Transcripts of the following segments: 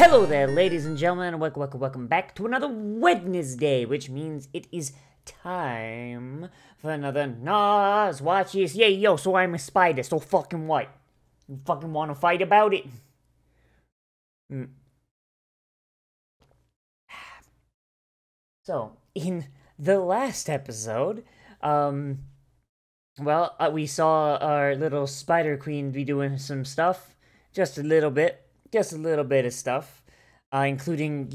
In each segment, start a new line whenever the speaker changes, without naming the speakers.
Hello there, ladies and gentlemen, and welcome back to another Wednesday, which means it is time for another Nozz Watches. Yeah, yo, so I'm a spider, so fucking what? You fucking wanna fight about it? So, in the last episode, we saw our little spider queen be doing some stuff. Just a little bit of stuff. Including,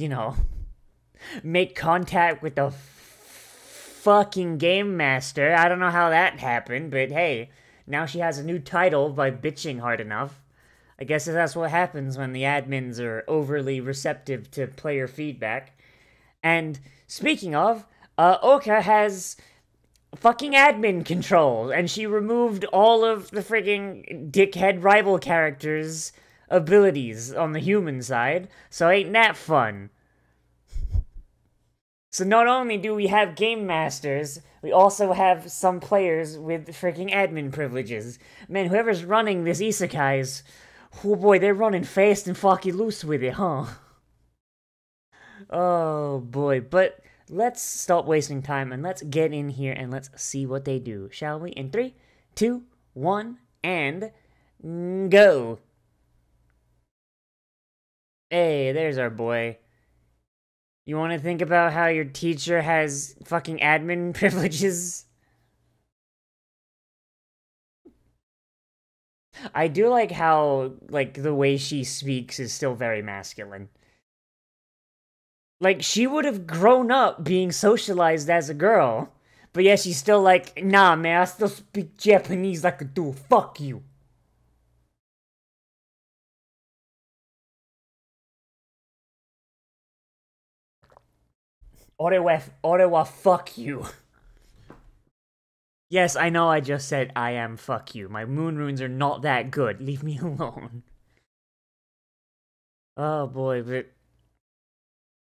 make contact with the fucking game master. I don't know how that happened, but hey, now she has a new title by bitching hard enough. I guess that's what happens when the admins are overly receptive to player feedback. And speaking of, Oka has fucking admin control, and she removed all of the frigging dickhead rival characters' abilities on the human side, so ain't that fun? So not only do we have game masters, we also have some players with freaking admin privileges. Man, whoever's running this isekai's, oh boy, they're running fast and fucking loose with it, huh? Oh boy, but let's stop wasting time and let's get in here and let's see what they do, shall we? In 3, 2, 1, and go! Hey, there's our boy. You want to think about how your teacher has fucking admin privileges? I do like how, the way she speaks is still very masculine. Like, she would have grown up being socialized as a girl, but yeah, she's still like, nah, man, I still speak Japanese like a dude, fuck you. Orewa, fuck you. Yes, I know I just said I am fuck you. My moon runes are not that good. Leave me alone. Oh boy, but...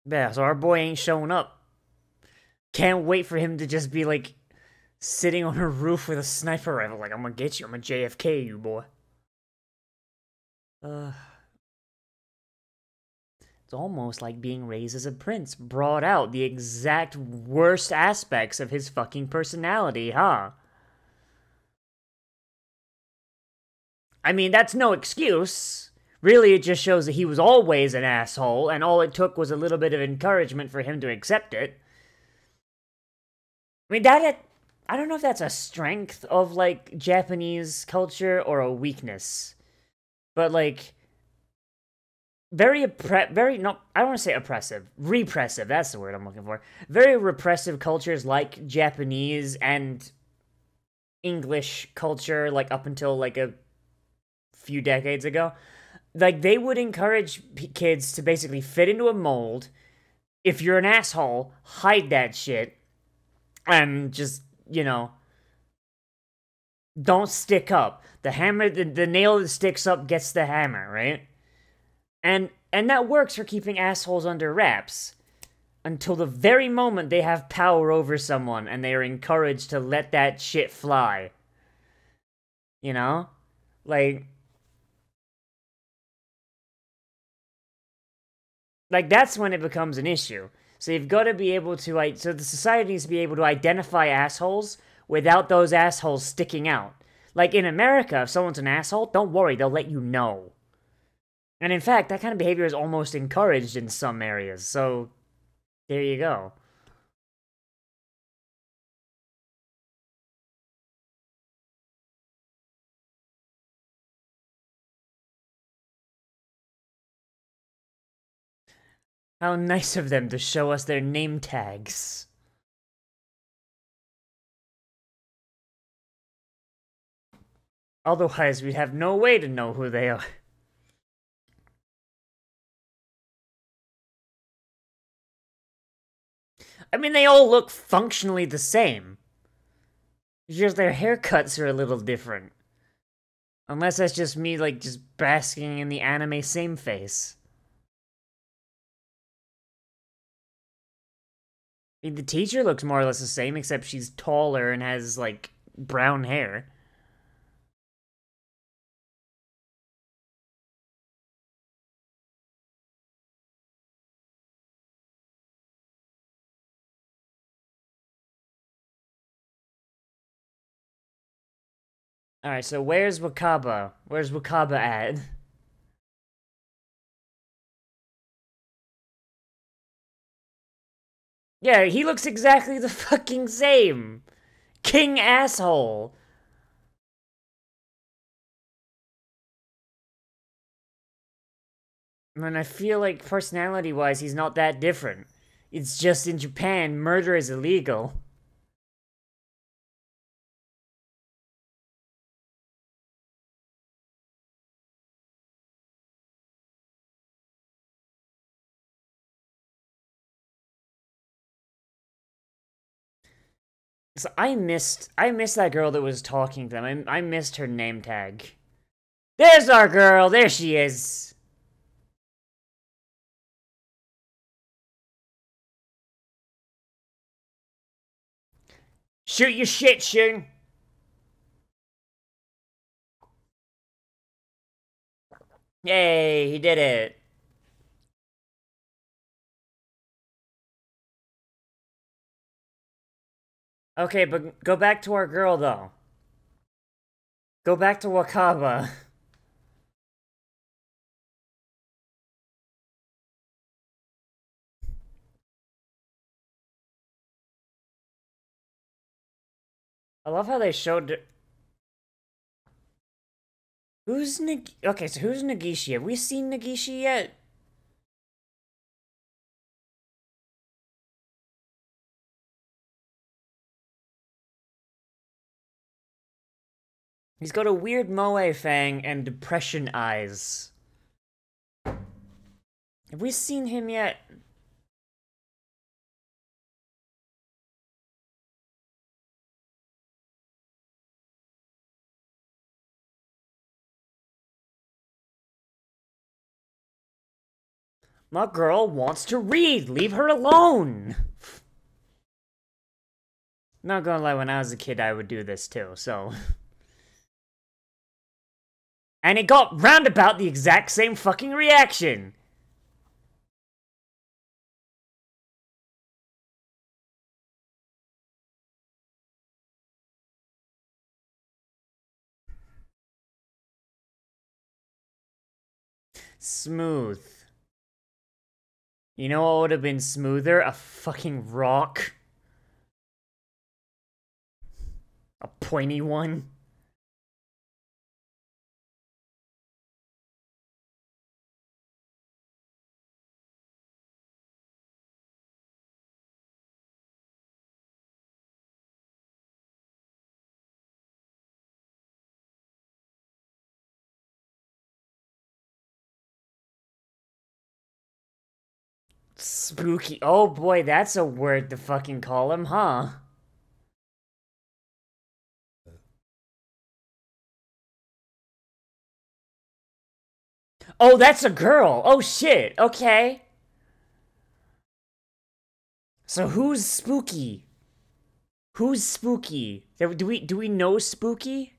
yeah, so our boy ain't showing up. Can't wait for him to just be, like, sitting on her roof with a sniper rifle. Like, I'm gonna get you. I'm gonna JFK you, boy. It's almost like being raised as a prince. Brought out the exact worst aspects of his fucking personality, huh? I mean, that's no excuse. Really, it just shows that he was always an asshole, and all it took was a little bit of encouragement for him to accept it. I mean, I don't know if that's a strength of, like, Japanese culture or a weakness. But, like, I don't want to say oppressive. Repressive, that's the word I'm looking for. Very repressive cultures like Japanese and English culture, like, up until, like, a few decades ago. Like, they would encourage kids to basically fit into a mold. If you're an asshole, hide that shit. And just, don't stick up. The hammer, the nail that sticks up gets the hammer, right? And that works for keeping assholes under wraps. Until the very moment they have power over someone and they are encouraged to let that shit fly. You know? Like, that's when it becomes an issue. So you've got to be able to, so the society needs to be able to identify assholes without those assholes sticking out. Like, in America, if someone's an asshole, don't worry, they'll let you know. And in fact, that kind of behavior is almost encouraged in some areas, so there you go. How nice of them to show us their name tags. Otherwise, we'd have no way to know who they are. I mean, they all look functionally the same. Just their haircuts are a little different. Unless that's just me, like, just basking in the anime same face. I mean, the teacher looks more or less the same, except she's taller and has, like, brown hair. Alright, so where's Wakaba? Where's Wakaba at? Yeah, he looks exactly the fucking same. King asshole. I mean, I feel like personality-wise, he's not that different. It's just in Japan, murder is illegal. So I missed that girl that was talking to them. I missed her name tag. There's our girl. There she is. Shoot your shit, Shun. Yay, he did it. Okay, but go back to our girl though. Go back to Wakaba. I love how they showed. Who's Okay, so who's Nagishi? Have we seen Nagishi yet? He's got a weird moe fang and depression eyes. Have we seen him yet? My girl wants to read. Leave her alone. Not gonna lie, when I was a kid, I would do this too, so. And it got roundabout the exact same fucking reaction. Smooth. You know what would have been smoother? A fucking rock. A pointy one. Spooky. Oh boy, that's a word to fucking call him, huh? Oh, that's a girl. Oh shit. Okay. So who's spooky? Who's spooky? Do we know spooky?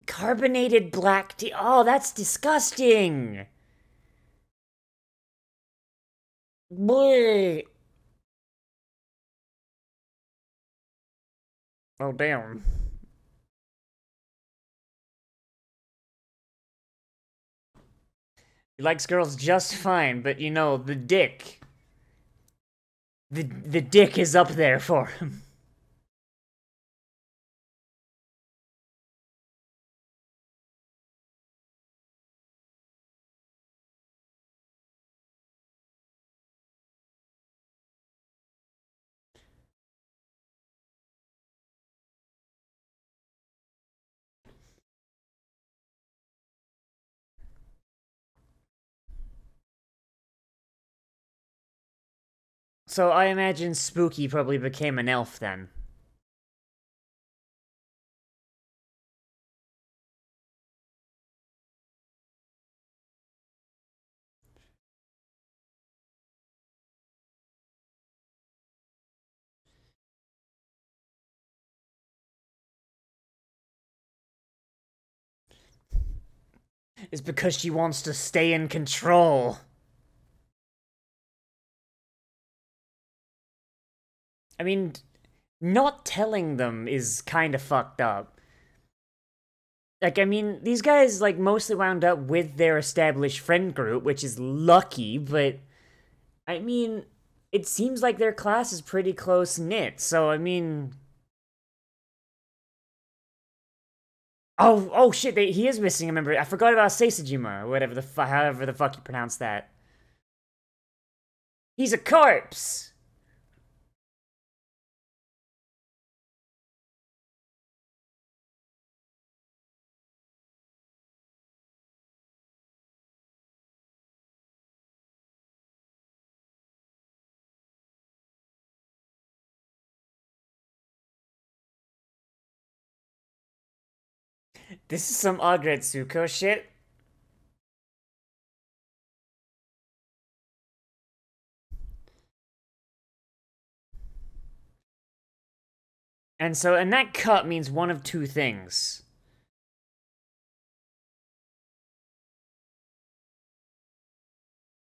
Carbonated black tea. Oh, that's disgusting. Boy. Oh damn. He likes girls just fine, but you know, the dick. The dick is up there for him. So I imagine Spooky probably became an elf then. It's because she wants to stay in control. I mean, not telling them is kind of fucked up. Like, I mean, these guys, like, mostly wound up with their established friend group, which is lucky, but, I mean, it seems like their class is pretty close-knit, so, I mean... Oh shit, he is missing a member. I forgot about Seisajima, or whatever however the fuck you pronounce that. He's a corpse! This is some Agretsuko shit. And that cut means one of two things.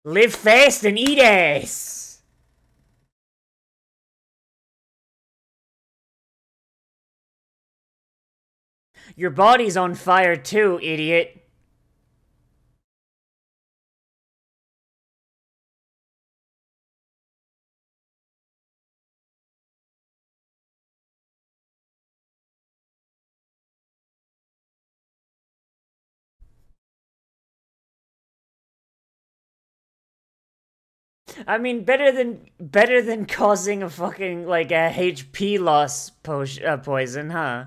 Live fast and eat ass! Your body's on fire too, idiot. I mean, better than causing a fucking, like, a HP loss poison, huh?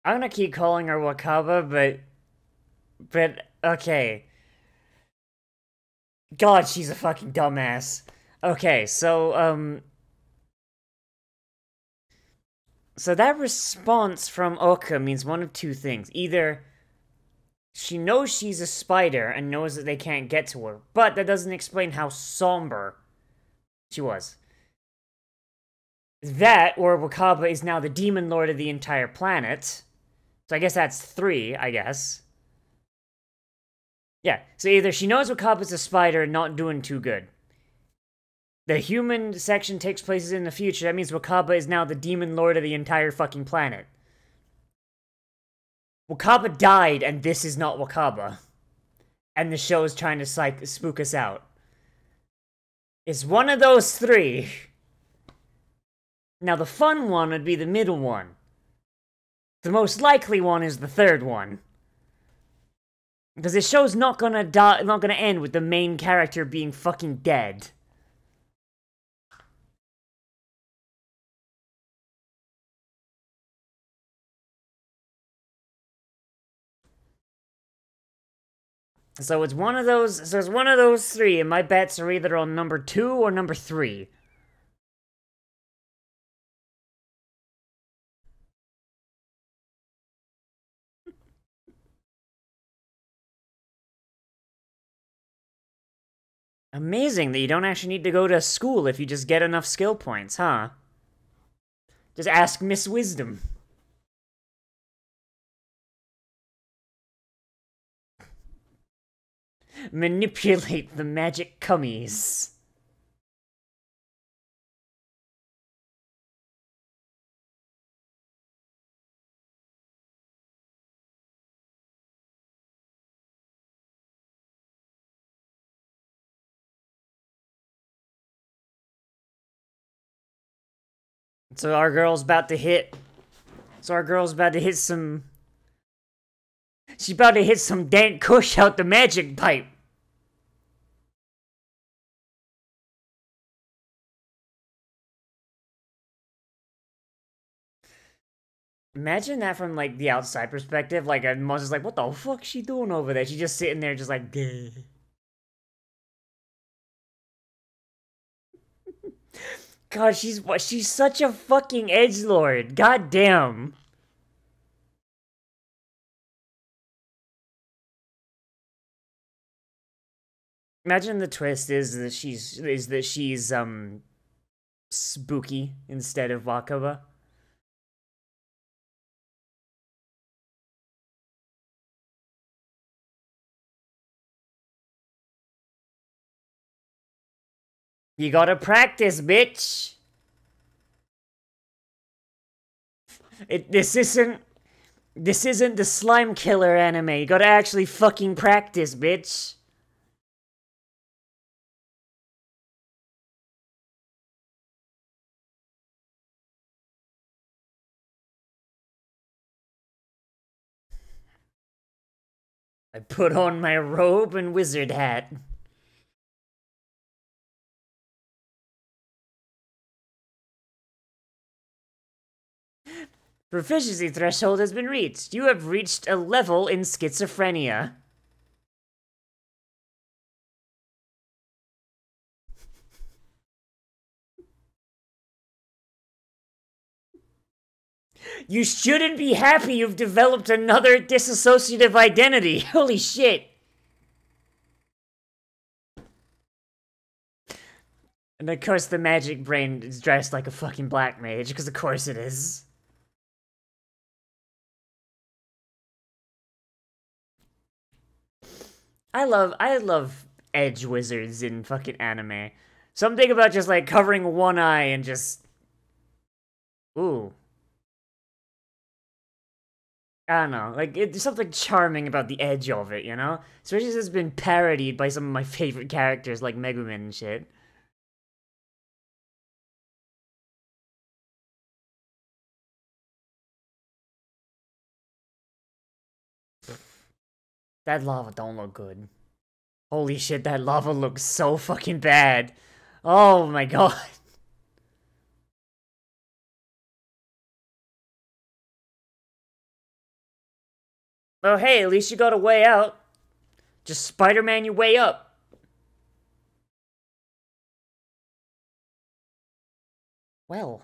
I'm gonna keep calling her Wakaba, but, okay. God, she's a fucking dumbass. Okay, so that response from Oka means one of two things. Either she knows she's a spider and knows that they can't get to her, but that doesn't explain how somber she was. That, or Wakaba is now the demon lord of the entire planet. So I guess that's 3, I guess. Yeah, so either she knows Wakaba's a spider and not doing too good. The human section takes place in the future. That means Wakaba is now the demon lord of the entire fucking planet. Wakaba died, and this is not Wakaba. And the show is trying to spook us out. It's one of those 3. Now, the fun one would be the middle one. The most likely one is the third one. Because this show's not gonna end with the main character being fucking dead. So it's one of those. So it's one of those 3, and my bets are either on number 2 or number 3. Amazing that you don't actually need to go to school if you just get enough skill points, huh? Just ask Miss Wisdom. Manipulate the magic cummies. So our girl's about to hit some... She's about to hit some dank kush out the magic pipe. Imagine that from, like, the outside perspective. Like, Moz is like, what the fuck's she doing over there? She's just sitting there just like, duh. God, she's such a fucking edgelord. God damn. Imagine the twist is that she's spooky instead of Wakaba. You gotta practice, bitch. This isn't the slime killer anime. You gotta actually fucking practice, bitch. I put on my robe and wizard hat. Proficiency threshold has been reached. You have reached a level in schizophrenia. You shouldn't be happy you've developed another dissociative identity. Holy shit. And of course the magic brain is dressed like a fucking black mage, because of course it is. I love edge wizards in fucking anime. Something about just like covering one eye and just ooh. I don't know, like there's something charming about the edge of it, you know? Especially since it's been parodied by some of my favorite characters like Megumin and shit. That lava don't look good. Holy shit, that lava looks so fucking bad. Oh my god. Oh hey, at least you got a way out. Just Spider-Man your way up. Well.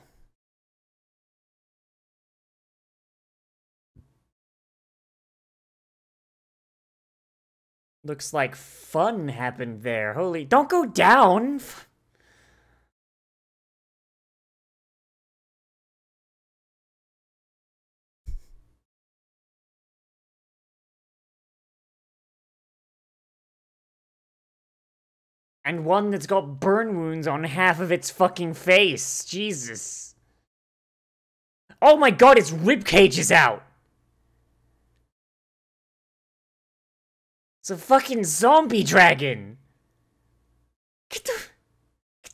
Looks like fun happened there. Holy, don't go down! And one that's got burn wounds on half of its fucking face. Jesus. Oh my god, its ribcage is out! It's a fucking zombie dragon! Get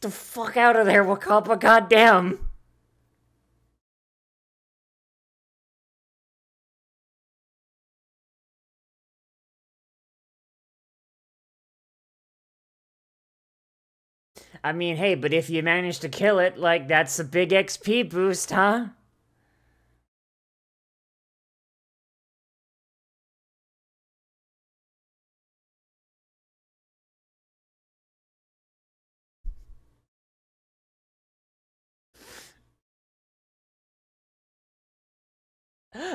the fuck out of there, Wakapa, goddamn! I mean, hey, but if you manage to kill it, like, that's a big XP boost, huh?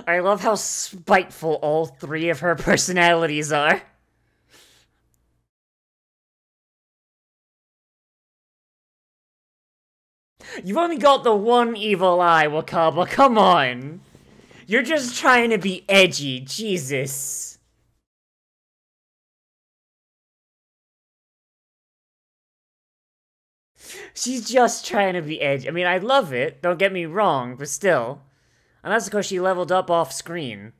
I love how spiteful all three of her personalities are. You've only got the one evil eye, Wakaba, come on! You're just trying to be edgy, Jesus. She's just trying to be edgy. I mean, I love it, don't get me wrong, but still. And that's because she leveled up off screen.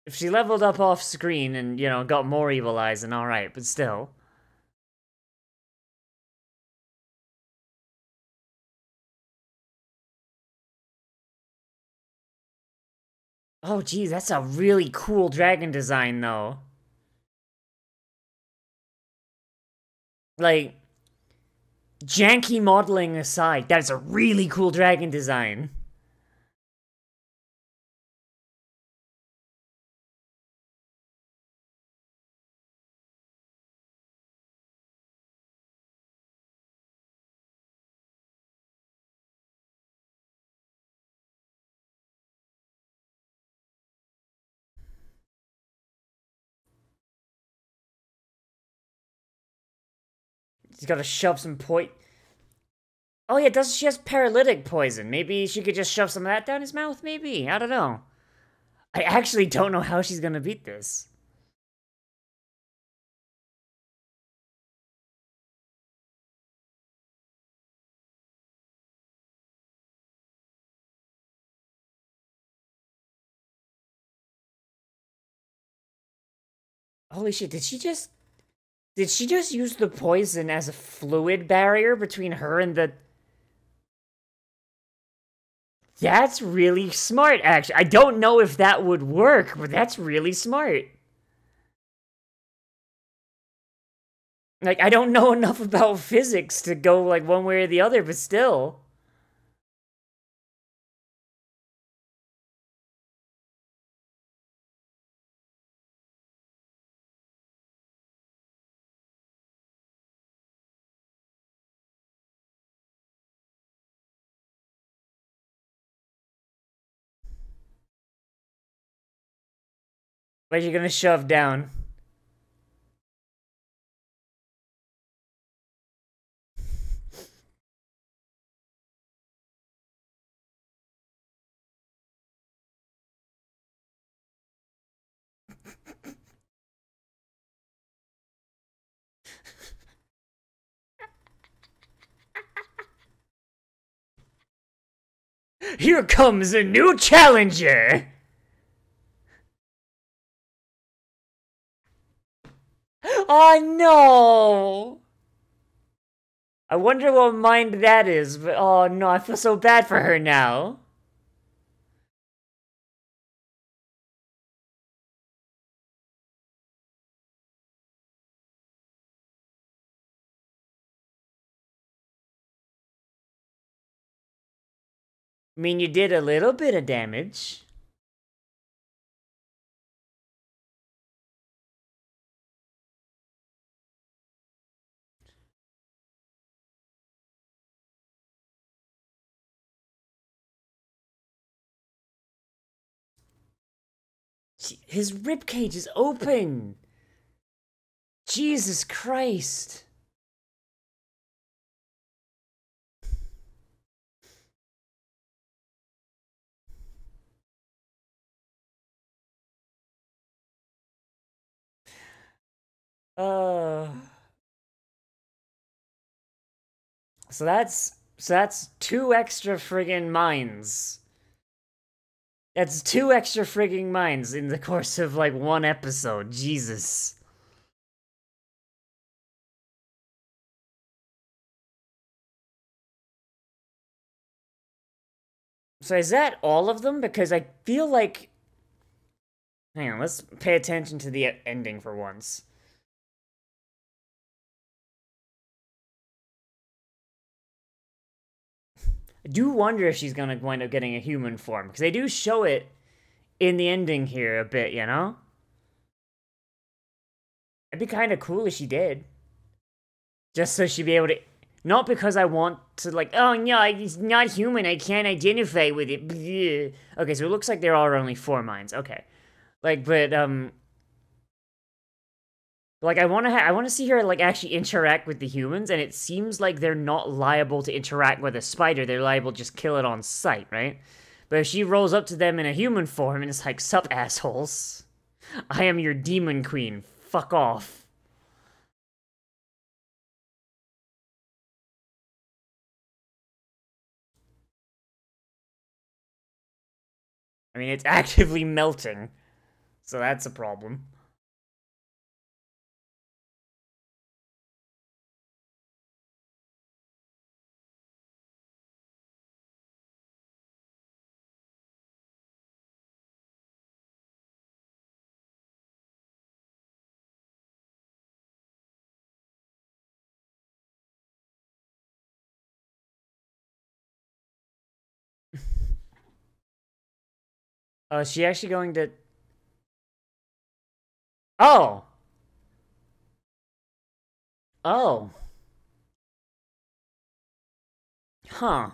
If she leveled up off screen and, you know, got more evil eyes, then alright, but still. Oh, geez, that's a really cool dragon design, though. Like, janky modeling aside, that is a really cool dragon design. She's gotta shove some Oh yeah, does she has paralytic poison? Maybe she could just shove some of that down his mouth, maybe? I don't know. I actually don't know how she's gonna beat this. Holy shit, did she just use the poison as a fluid barrier between her and the... That's really smart, actually. I don't know if that would work, but that's really smart. Like, I don't know enough about physics to go, like, one way or the other, but still. What are you gonna shove down? Here comes a new challenger! Oh no! I wonder what mind that is, but oh no, I feel so bad for her now. I mean, you did a little bit of damage. His ribcage is open! Jesus Christ! Uh... So that's 2 extra friggin' mines. That's 2 extra friggin' mines in the course of, like, 1 episode. Jesus. So is that all of them? Because I feel like... Hang on, let's pay attention to the ending for once. I do wonder if she's gonna wind up getting a human form, because they do show it in the ending here a bit, you know? It'd be kind of cool if she did. Just so she'd be able to... Not because I want to, like, oh no, it's not human, I can't identify with it. Bleh. Okay, so it looks like there are only 4 mines. Okay. Like, but, like, I want to see her, like, actually interact with the humans, and it seems like they're not liable to interact with a spider. They're liable to just kill it on sight, right? But if she rolls up to them in a human form and it's like, sup, assholes. I am your demon queen. Fuck off. I mean, it's actively melting. So that's a problem. Oh, is she actually going to... Oh! Oh. Huh.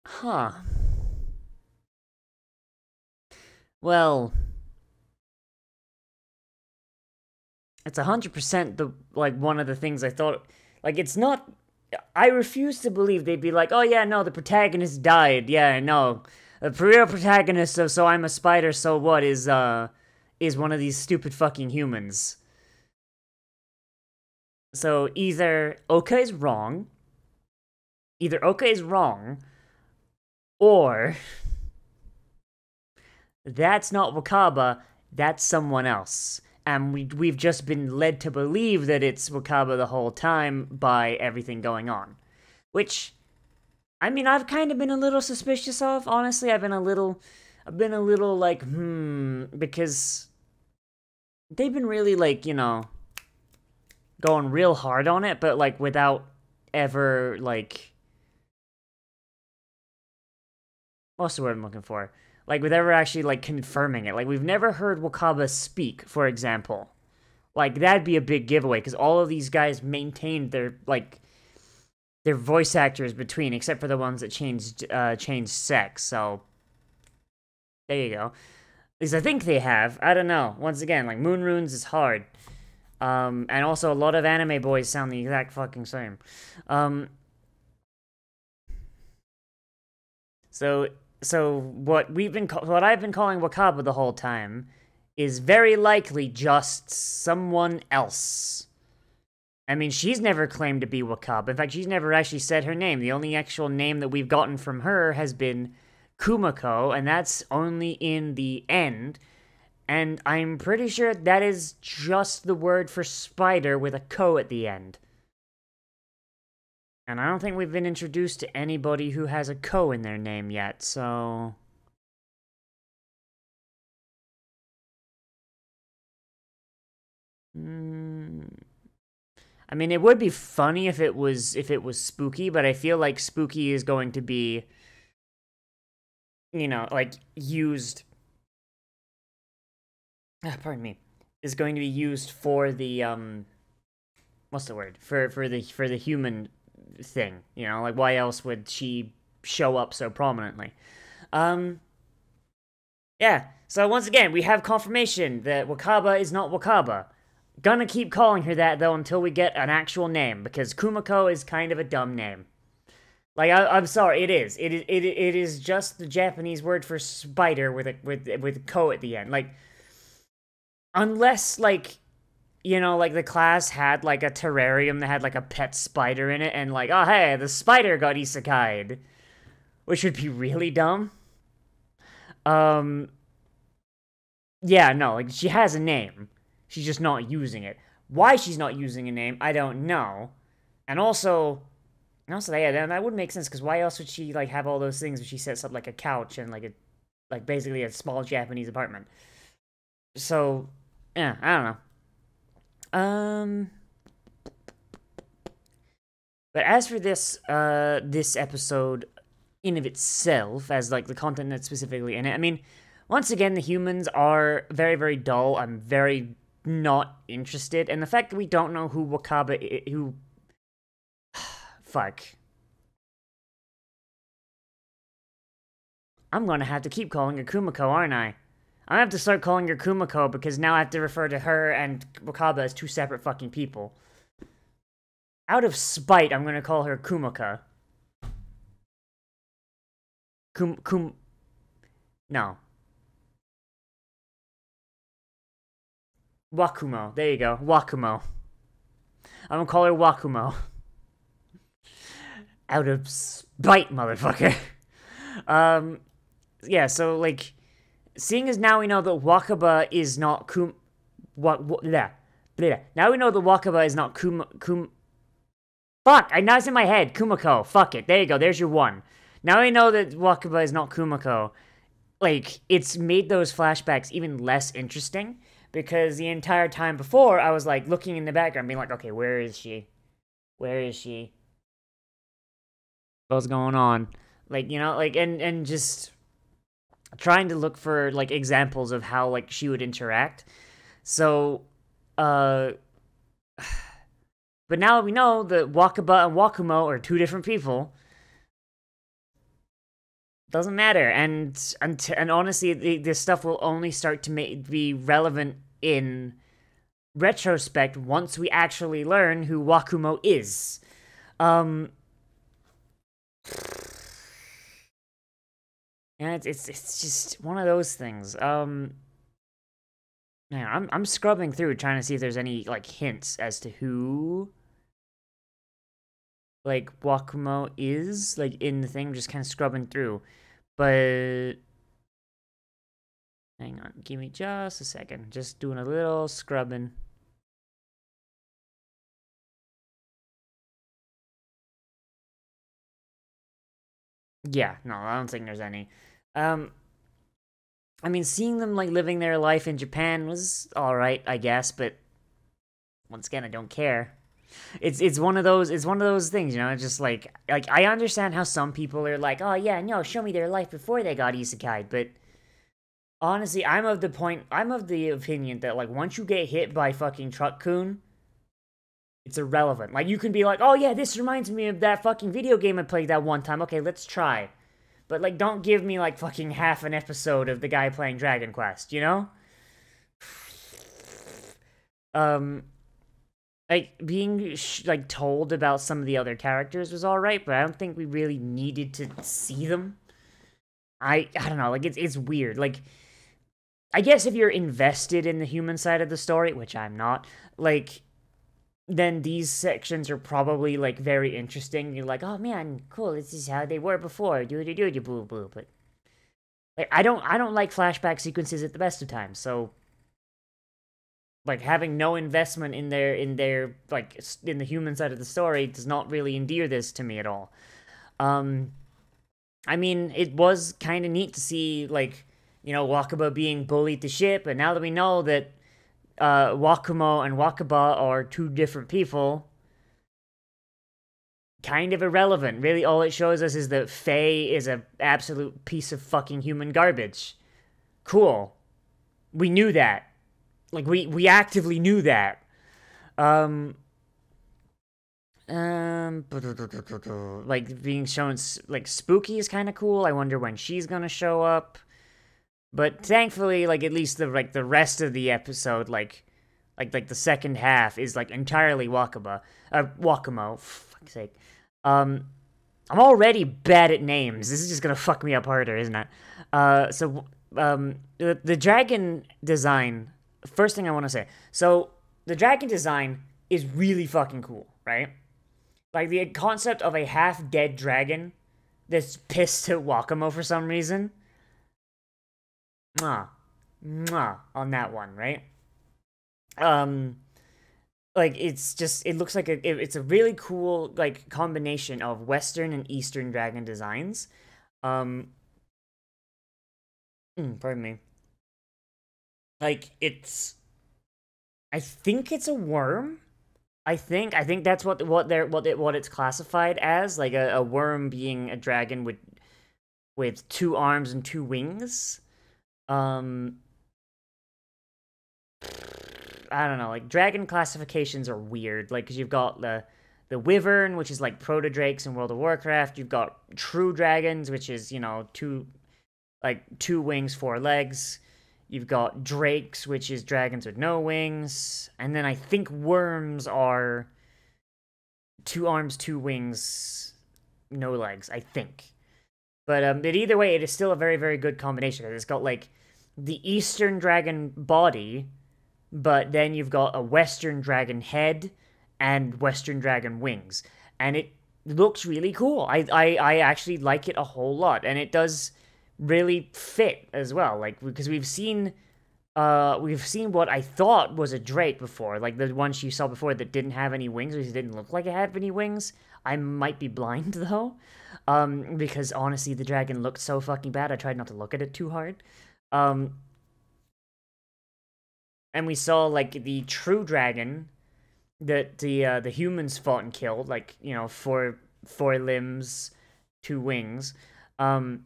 Huh. Well, it's 100% the, like, one of the things I thought, like, it's not, I refuse to believe they'd be like, oh yeah, no, the protagonist died, yeah, no, the real protagonist of So I'm a Spider, So What is one of these stupid fucking humans. So either Oka is wrong, or that's not Wakaba, that's someone else. And we've just been led to believe that it's Wakaba the whole time by everything going on. Which, I mean, I've kind of been a little suspicious of, honestly. I've been a little like, because they've been really, like, you know, going real hard on it, but, like, without ever, like, what's the word I'm looking for? Like, with ever actually, like, confirming it. Like, we've never heard Wakaba speak, for example. Like, that'd be a big giveaway, because all of these guys maintained their, like, their voice actors between, except for the ones that changed sex, so there you go. At least I think they have. I don't know. Once again, like, Moon Runes is hard. And also a lot of anime boys sound the exact fucking same. So what I've been calling Wakaba the whole time is very likely just someone else. I mean, she's never claimed to be Wakaba. In fact, she's never actually said her name. The only actual name that we've gotten from her has been Kumiko, and that's only in the end. And I'm pretty sure that is just the word for spider with a ko at the end. And I don't think we've been introduced to anybody who has a ko in their name yet, so... I mean, it would be funny if it was Spooky, but I feel like Spooky is going to be, you know, like, used... pardon me. Is going to be used for the, what's the word? For the human thing, you know? Like, why else would she show up so prominently? Yeah, so once again, we have confirmation that Wakaba is not Wakaba. Gonna keep calling her that, though, until we get an actual name, because Kumiko is kind of a dumb name. Like, I'm sorry, it is. It is just the Japanese word for spider with a ko at the end. Like, unless, like, you know, like, the class had, like, a terrarium that had, like, a pet spider in it, and, like, oh, hey, the spider got isekai'd. Which would be really dumb. Yeah, no, like, she has a name. She's just not using it. Why she's not using a name, I don't know. And also, yeah, that would make sense, because why else would she, like, have all those things when she sets up, like, a couch and, like, basically a small Japanese apartment? So, yeah, I don't know. But as for this episode in of itself, as, like, the content that's specifically in it, I mean, once again, the humans are very, very dull. I'm very not interested. And the fact that we don't know who Wakaba is, fuck. I'm gonna have to keep calling her Kumiko, aren't I? I'm gonna have to start calling her Kumiko, because now I have to refer to her and Wakaba as two separate fucking people. Out of spite, I'm gonna call her Kumika. No. Wakumo. There you go. Wakumo. I'm gonna call her Wakumo. Out of spite, motherfucker. Yeah, so, like, seeing as now we know that Wakaba is not now we know that Wakaba is not fuck! Now it's in my head. Kumiko. Fuck it. There you go. There's your one. Now we know that Wakaba is not Kumiko. Like, it's made those flashbacks even less interesting, because the entire time before, I was, like, looking in the background, being like, okay, where is she? Where is she? What's going on? Like, you know, like, and just trying to look for, like, examples of how, like, she would interact. So, but now we know that Wakaba and Wakumo are two different people. Doesn't matter. And honestly, this stuff will only start to be relevant in retrospect once we actually learn who Wakumo is. And it's just one of those things. Man, I'm scrubbing through trying to see if there's any like hints as to who like Wakumo is like in the thing. Just kind of scrubbing through, but hang on, give me just a second. Just doing a little scrubbing. Yeah, no, I don't think there's any. I mean, seeing them like living their life in Japan was all right, I guess, but once again, I don't care. It's one of those things, you know. It's just like I understand how some people are like, oh yeah, no, show me their life before they got isekai, but honestly, I'm of the opinion that like once you get hit by fucking Truck-kun, it's irrelevant. Like you can be like, oh yeah, this reminds me of that fucking video game I played that one time. Okay, let's try. But, like, don't give me, like, fucking half an episode of the guy playing Dragon Quest, you know? Like, being, like, told about some of the other characters was alright, but I don't think we really needed to see them. I don't know, like, it's weird. Like, I guess if you're invested in the human side of the story, which I'm not, like, then these sections are probably, like, very interesting. You're like, oh, man, cool, this is how they were before, boo-boo, but, like, I don't like flashback sequences at the best of times, so, like, having no investment in their, like, in the human side of the story does not really endear this to me at all. I mean, it was kind of neat to see, like, you know, Wakaba being bullied to shit, but now that we know that Wakumo and Wakaba are two different people, kind of irrelevant. Really, all it shows us is that Faye is an absolute piece of fucking human garbage. Cool. We knew that. Like, we actively knew that. Like, being shown, like, Spooky is kind of cool. I wonder when she's gonna show up. But thankfully, like, at least the rest of the episode, like the second half is, like, entirely Wakumo, for fuck's sake. I'm already bad at names. This is just gonna fuck me up harder, isn't it? The dragon design, first thing I want to say. So, the dragon design is really fucking cool, right? Like, the concept of a half-dead dragon that's pissed at Wakumo for some reason. Mwah, on that one, right? Like, it's just, it looks like it's a really cool, like, combination of Western and Eastern dragon designs. Pardon me. Like, I think it's a worm. I think that's what it's classified as, like a worm being a dragon with 2 arms and 2 wings. I don't know, like, dragon classifications are weird, like, because you've got the wyvern, which is like proto-drakes in World of Warcraft. You've got true dragons, which is, you know, 2 wings, 4 legs. You've got drakes, which is dragons with no wings. And then I think worms are 2 arms, 2 wings, no legs, I think. But either way, it is still a very, very good combination. It's got, like, the Eastern dragon body, but then you've got a Western dragon head and Western dragon wings. And it looks really cool. I actually like it a whole lot. And it does really fit as well. Like, because we've seen what I thought was a drake before. Like, the one you saw before that didn't have any wings, or it didn't look like it had any wings. I might be blind, though. Because honestly, the dragon looked so fucking bad, I tried not to look at it too hard. And we saw, like, the true dragon that the humans fought and killed, like, you know, 4 limbs, 2 wings. And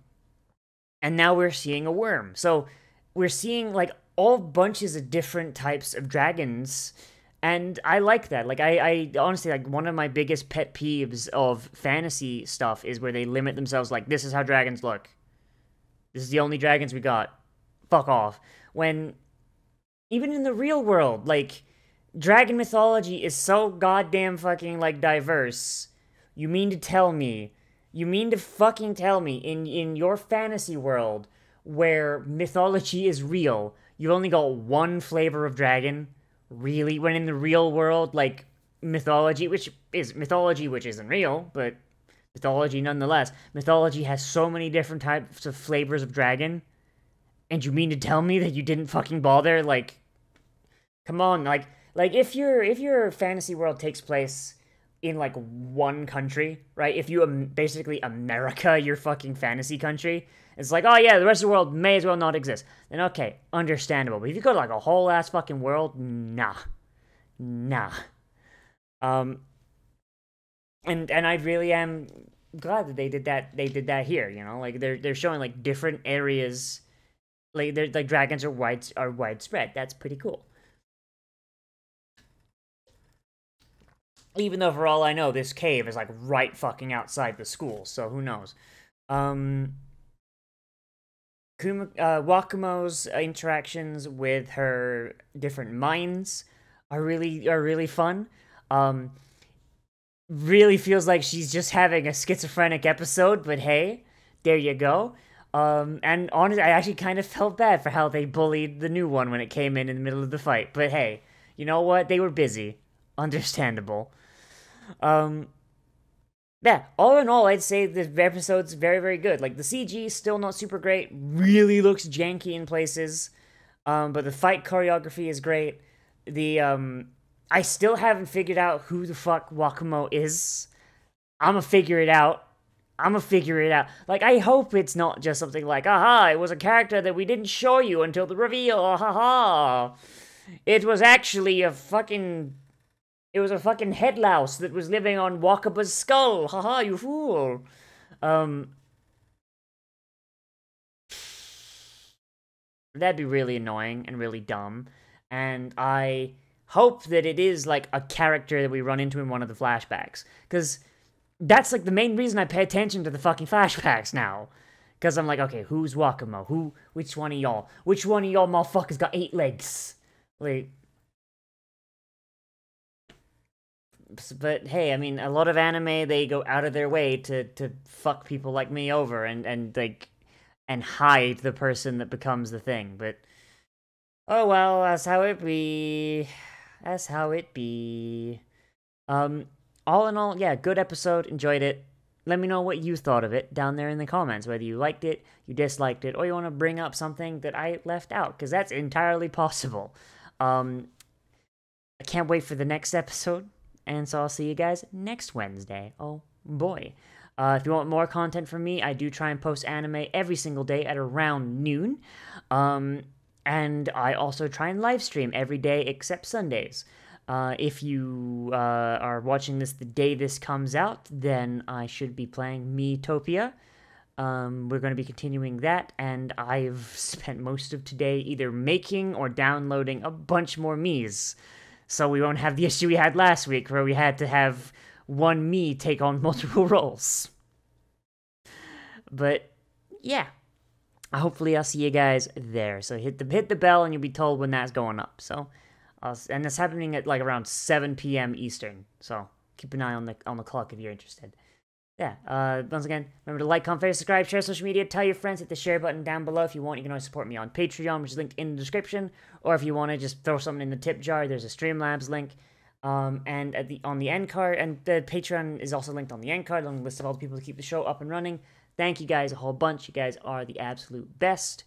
now we're seeing a worm. So we're seeing, like, all bunches of different types of dragons, and I like that. Like, I honestly, like, one of my biggest pet peeves of fantasy stuff is where they limit themselves, like, this is how dragons look. This is the only dragons we got. Fuck off. When, even in the real world, like, dragon mythology is so goddamn fucking, like, diverse. You mean to fucking tell me, in your fantasy world, where mythology is real, you've only got one flavor of dragon? Really? When in the real world, like, mythology, which isn't real, but mythology nonetheless. Mythology has so many different types of flavors of dragon, and you mean to tell me that you didn't fucking bother? Like, come on, like if your fantasy world takes place in like one country, right? If you basically America your fucking fantasy country, it's like, oh yeah, the rest of the world may as well not exist. Then okay, understandable. But if you go to like a whole ass fucking world, nah. And I really am glad that they did that here, you know? Like they're showing like different areas, like they're like dragons are widespread. That's pretty cool. Even though for all I know, this cave is like right fucking outside the school, so who knows? Wakumo's interactions with her different minds are really fun. Really feels like she's just having a schizophrenic episode, but hey, there you go. And honestly, I actually kind of felt bad for how they bullied the new one when it came in the middle of the fight. But hey, you know what? They were busy. Understandable. Yeah, all in all, I'd say the episode's very, very good. Like, the CG is still not super great. Really looks janky in places. But the fight choreography is great. I still haven't figured out who the fuck Wakumo is. I'ma figure it out. Like, I hope it's not just something like, aha, it was a character that we didn't show you until the reveal, haha. It was actually a fucking head louse that was living on Wakaba's skull, haha, you fool. That'd be really annoying and really dumb, and I hope that it is, like, a character that we run into in one of the flashbacks, because that's, like, the main reason I pay attention to the fucking flashbacks now, because I'm like, okay, who's Wakumo? Which one of y'all motherfuckers got 8 legs? Like, but hey, I mean, a lot of anime, they go out of their way to fuck people like me over and hide the person that becomes the thing, but oh well, that's how it be. All in all, yeah, good episode, enjoyed it. Let me know what you thought of it down there in the comments, whether you liked it, you disliked it, or you want to bring up something that I left out, because that's entirely possible. I can't wait for the next episode, and so I'll see you guys next Wednesday. Oh boy. If you want more content from me, I do try and post anime every single day at around noon. And I also try and live stream every day except Sundays. If you are watching this the day this comes out, then I should be playing Miitopia. We're going to be continuing that, and I've spent most of today either making or downloading a bunch more Miis. So we won't have the issue we had last week, where we had to have one Mii take on multiple roles. But, yeah. Hopefully I'll see you guys there. So hit the bell and you'll be told when that's going up. So, and it's happening at like around 7 p.m. Eastern. So keep an eye on the clock if you're interested. Yeah. Once again, remember to like, comment, favorite, subscribe, share social media, tell your friends, hit the share button down below. If you want, you can always support me on Patreon, which is linked in the description. Or if you want to just throw something in the tip jar, there's a Streamlabs link. And on the end card, and the Patreon is also linked on the end card, along the list of all the people to keep the show up and running. Thank you guys a whole bunch. You guys are the absolute best.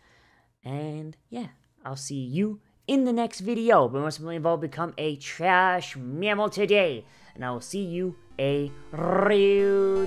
And yeah, I'll see you in the next video. But most importantly of all, become a trash mammal today. And I will see you a real